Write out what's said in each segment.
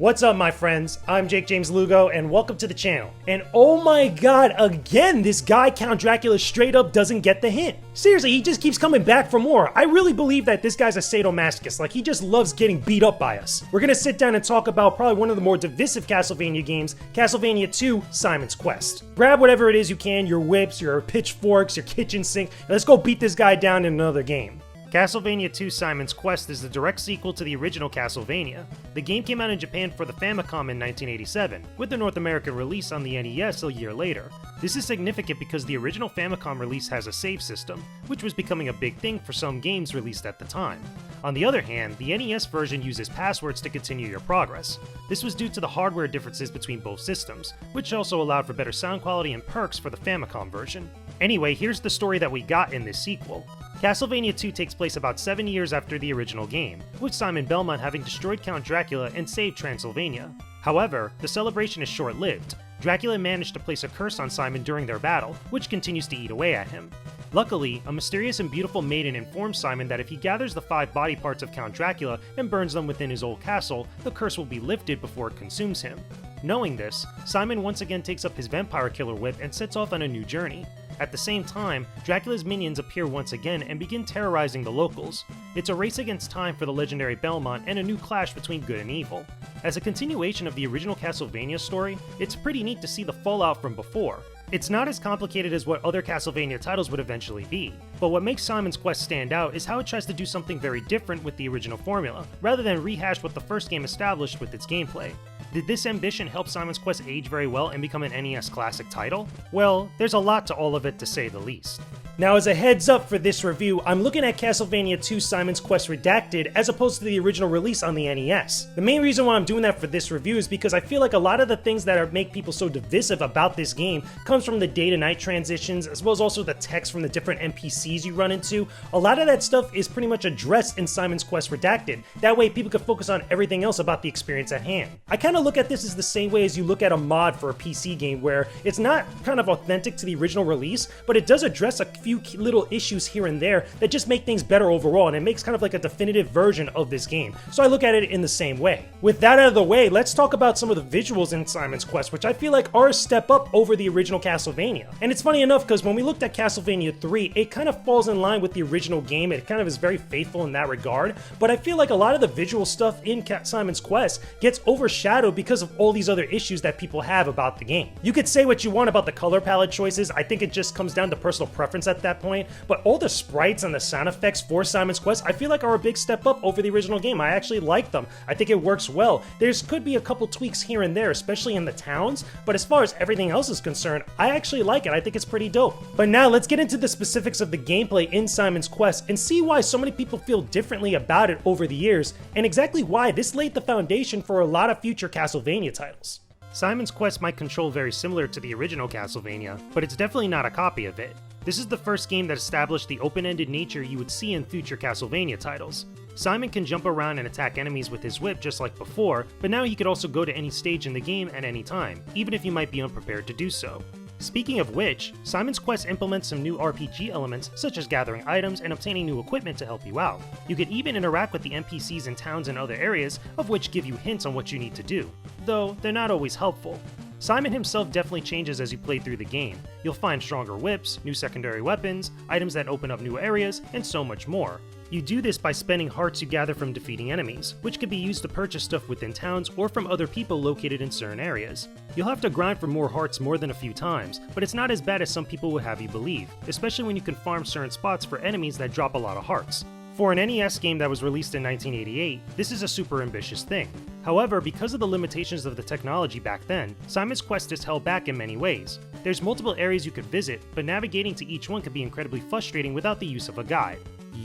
What's up, my friends? I'm Jakejames Lugo, and welcome to the channel. And oh my god, again, this guy Count Dracula straight up doesn't get the hint. Seriously, he just keeps coming back for more. I really believe that this guy's a sadomasochist, like he just loves getting beat up by us. We're gonna sit down and talk about probably one of the more divisive Castlevania games, Castlevania II: Simon's Quest. Grab whatever it is you can, your whips, your pitchforks, your kitchen sink, and let's go beat this guy down in another game. Castlevania II: Simon's Quest is the direct sequel to the original Castlevania. The game came out in Japan for the Famicom in 1987, with the North American release on the NES a year later. This is significant because the original Famicom release has a save system, which was becoming a big thing for some games released at the time. On the other hand, the NES version uses passwords to continue your progress. This was due to the hardware differences between both systems, which also allowed for better sound quality and perks for the Famicom version. Anyway, here's the story that we got in this sequel. Castlevania II takes place about 7 years after the original game, with Simon Belmont having destroyed Count Dracula and saved Transylvania. However, the celebration is short-lived. Dracula managed to place a curse on Simon during their battle, which continues to eat away at him. Luckily, a mysterious and beautiful maiden informs Simon that if he gathers the 5 body parts of Count Dracula and burns them within his old castle, the curse will be lifted before it consumes him. Knowing this, Simon once again takes up his vampire killer whip and sets off on a new journey. At the same time, Dracula's minions appear once again and begin terrorizing the locals. It's a race against time for the legendary Belmont and a new clash between good and evil. As a continuation of the original Castlevania story, it's pretty neat to see the fallout from before. It's not as complicated as what other Castlevania titles would eventually be, but what makes Simon's Quest stand out is how it tries to do something very different with the original formula, rather than rehash what the first game established with its gameplay. Did this ambition help Simon's Quest age very well and become an NES classic title? Well, there's a lot to all of it, to say the least. Now, as a heads up for this review, I'm looking at Castlevania II: Simon's Quest Redacted as opposed to the original release on the NES. The main reason why I'm doing that for this review is because I feel like a lot of the things that make people so divisive about this game comes from the day-to-night transitions, as well as also the text from the different NPCs you run into. A lot of that stuff is pretty much addressed in Simon's Quest Redacted. That way people can focus on everything else about the experience at hand. I kind of look at this as the same way as you look at a mod for a PC game, where it's not kind of authentic to the original release, but it does address a few little issues here and there that just make things better overall, and it makes kind of like a definitive version of this game. So I look at it in the same way. With that out of the way, let's talk about some of the visuals in Simon's Quest, which I feel like are a step up over the original Castlevania. And it's funny enough, because when we looked at Castlevania III, it kind of falls in line with the original game. It kind of is very faithful in that regard, but I feel like a lot of the visual stuff in Simon's Quest gets overshadowed because of all these other issues that people have about the game. You could say what you want about the color palette choices. I think it just comes down to personal preference at that point, but all the sprites and the sound effects for Simon's Quest I feel like are a big step up over the original game. I actually like them. I think it works well. There's could be a couple tweaks here and there, especially in the towns, but as far as everything else is concerned, I actually like it. I think it's pretty dope. But now let's get into the specifics of the gameplay in Simon's Quest and see why so many people feel differently about it over the years, and exactly why this laid the foundation for a lot of future Castlevania titles. Simon's Quest might control very similar to the original Castlevania, but it's definitely not a copy of it. This is the first game that established the open-ended nature you would see in future Castlevania titles. Simon can jump around and attack enemies with his whip just like before, but now he could also go to any stage in the game at any time, even if you might be unprepared to do so. Speaking of which, Simon's Quest implements some new RPG elements, such as gathering items and obtaining new equipment to help you out. You can even interact with the NPCs in towns and other areas, of which give you hints on what you need to do, though they're not always helpful. Simon himself definitely changes as you play through the game. You'll find stronger whips, new secondary weapons, items that open up new areas, and so much more. You do this by spending hearts you gather from defeating enemies, which can be used to purchase stuff within towns or from other people located in certain areas. You'll have to grind for more hearts more than a few times, but it's not as bad as some people would have you believe, especially when you can farm certain spots for enemies that drop a lot of hearts. For an NES game that was released in 1988, this is a super ambitious thing. However, because of the limitations of the technology back then, Simon's Quest is held back in many ways. There's multiple areas you could visit, but navigating to each one could be incredibly frustrating without the use of a guide.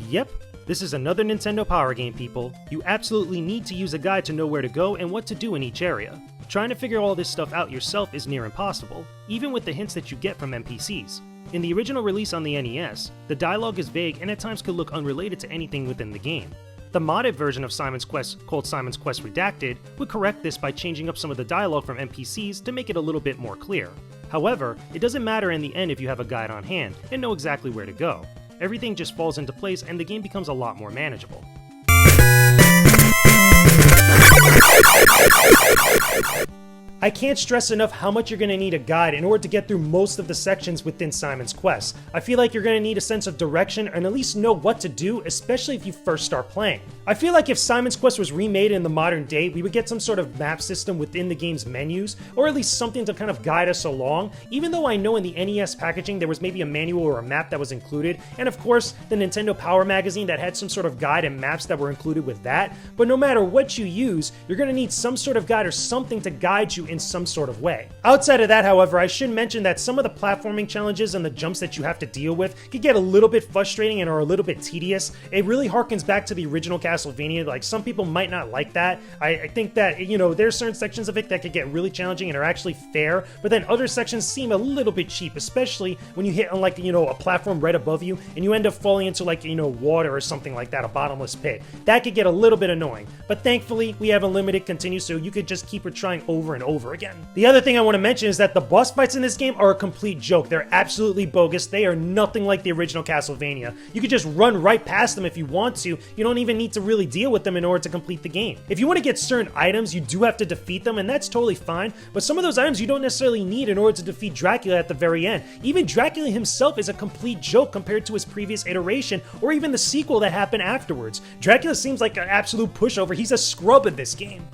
Yep, this is another Nintendo Power game, people. You absolutely need to use a guide to know where to go and what to do in each area. Trying to figure all this stuff out yourself is near impossible, even with the hints that you get from NPCs. In the original release on the NES, the dialogue is vague and at times could look unrelated to anything within the game. The modded version of Simon's Quest, called Simon's Quest Redacted, would correct this by changing up some of the dialogue from NPCs to make it a little bit more clear. However, it doesn't matter in the end if you have a guide on hand and know exactly where to go. Everything just falls into place and the game becomes a lot more manageable. I can't stress enough how much you're going to need a guide in order to get through most of the sections within Simon's Quest. I feel like you're going to need a sense of direction and at least know what to do, especially if you first start playing. I feel like if Simon's Quest was remade in the modern day, we would get some sort of map system within the game's menus, or at least something to kind of guide us along, even though I know in the NES packaging there was maybe a manual or a map that was included, and of course the Nintendo Power magazine that had some sort of guide and maps that were included with that. But no matter what you use, you're going to need some sort of guide or something to guide you in some sort of way. Outside of that, however, I should mention that some of the platforming challenges and the jumps that you have to deal with can get a little bit frustrating and are a little bit tedious. It really harkens back to the original Castlevania. Like, some people might not like that. I think that, you know, there's certain sections of it that could get really challenging and are actually fair, but then other sections seem a little bit cheap, especially when you hit on, like, you know, a platform right above you and you end up falling into, like, you know, water or something like that, a bottomless pit. That could get a little bit annoying, but thankfully we have unlimited continue, so you could just keep retrying over and over again. The other thing I want to mention is that the boss fights in this game are a complete joke. They're absolutely bogus. They are nothing like the original Castlevania. You could just run right past them if you want to. You don't even need to really deal with them in order to complete the game. If you want to get certain items, you do have to defeat them, and that's totally fine, but some of those items you don't necessarily need in order to defeat Dracula at the very end. Even Dracula himself is a complete joke compared to his previous iteration, or even the sequel that happened afterwards. Dracula seems like an absolute pushover. He's a scrub in this game.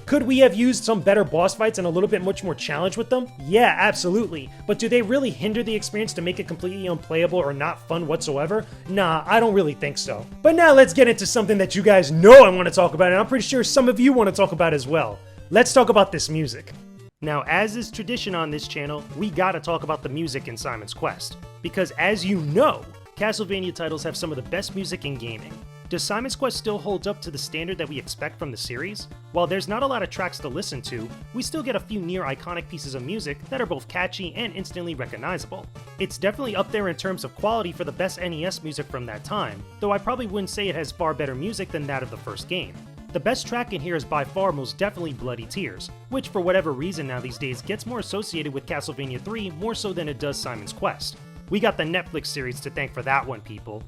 Could we have used some better boss fights and a little bit much more challenge with them? Yeah, absolutely. But do they really hinder the experience to make it completely unplayable or not fun whatsoever? Nah, I don't really think so. But now let's get into something that you guys know I want to talk about, and I'm pretty sure some of you want to talk about as well. Let's talk about this music. Now, as is tradition on this channel, we gotta talk about the music in Simon's Quest. Because as you know, Castlevania titles have some of the best music in gaming. Does Simon's Quest still hold up to the standard that we expect from the series? While there's not a lot of tracks to listen to, we still get a few near iconic pieces of music that are both catchy and instantly recognizable. It's definitely up there in terms of quality for the best NES music from that time, though I probably wouldn't say it has far better music than that of the first game. The best track in here is by far most definitely Bloody Tears, which for whatever reason now these days gets more associated with Castlevania III more so than it does Simon's Quest. We got the Netflix series to thank for that one, people.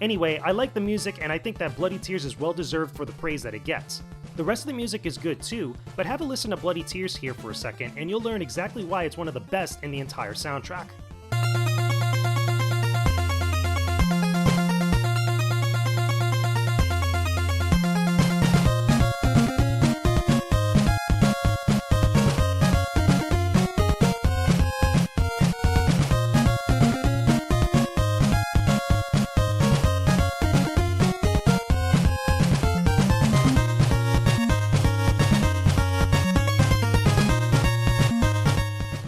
Anyway, I like the music and I think that Bloody Tears is well deserved for the praise that it gets. The rest of the music is good too, but have a listen to Bloody Tears here for a second and you'll learn exactly why it's one of the best in the entire soundtrack.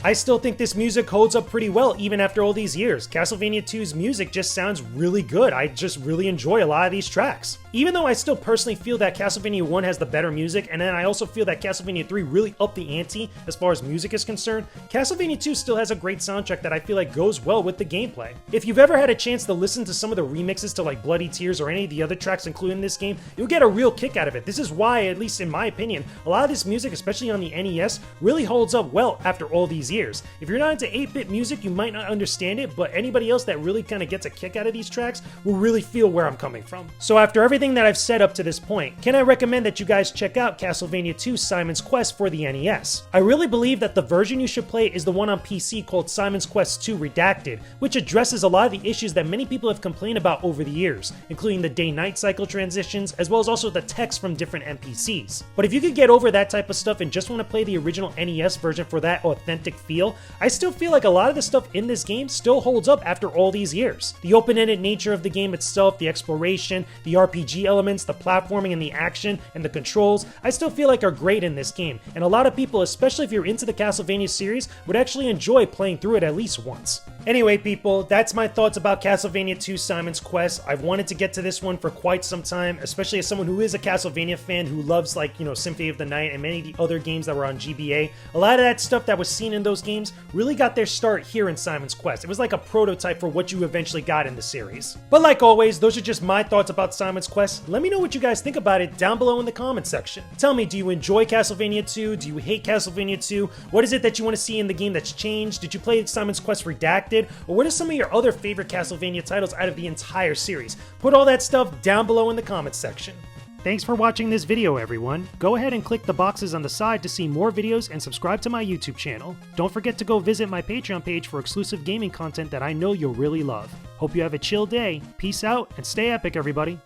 I still think this music holds up pretty well even after all these years. Castlevania II's music just sounds really good. I just really enjoy a lot of these tracks. Even though I still personally feel that Castlevania 1 has the better music, and then I also feel that Castlevania 3 really upped the ante as far as music is concerned, Castlevania 2 still has a great soundtrack that I feel like goes well with the gameplay. If you've ever had a chance to listen to some of the remixes to like Bloody Tears or any of the other tracks included in this game, you'll get a real kick out of it. This is why, at least in my opinion, a lot of this music, especially on the NES, really holds up well after all these years. If you're not into 8-bit music, you might not understand it, but anybody else that really kind of gets a kick out of these tracks will really feel where I'm coming from. So after everything that I've said up to this point, can I recommend that you guys check out Castlevania II Simon's Quest for the NES? I really believe that the version you should play is the one on PC called Simon's Quest II Redacted, which addresses a lot of the issues that many people have complained about over the years, including the day-night cycle transitions, as well as also the text from different NPCs. But if you could get over that type of stuff and just want to play the original NES version for that authentic feel, I still feel like a lot of the stuff in this game still holds up after all these years. The open-ended nature of the game itself, the exploration, the RPG elements, the platforming and the action, and the controls, I still feel like are great in this game, and a lot of people, especially if you're into the Castlevania series, would actually enjoy playing through it at least once. Anyway, people, that's my thoughts about Castlevania II Simon's Quest. I've wanted to get to this one for quite some time, especially as someone who is a Castlevania fan who loves, like, Symphony of the Night and many of the other games that were on GBA. A lot of that stuff that was seen in those games really got their start here in Simon's Quest. It was like a prototype for what you eventually got in the series. But like always, those are just my thoughts about Simon's Quest. Let me know what you guys think about it down below in the comment section. Tell me, do you enjoy Castlevania 2? Do you hate Castlevania 2? What is it that you want to see in the game that's changed? Did you play Simon's Quest Redacted? Or what are some of your other favorite Castlevania titles out of the entire series? Put all that stuff down below in the comments section. Thanks for watching this video, everyone. Go ahead and click the boxes on the side to see more videos and subscribe to my YouTube channel. Don't forget to go visit my Patreon page for exclusive gaming content that I know you'll really love. Hope you have a chill day. Peace out and stay epic, everybody.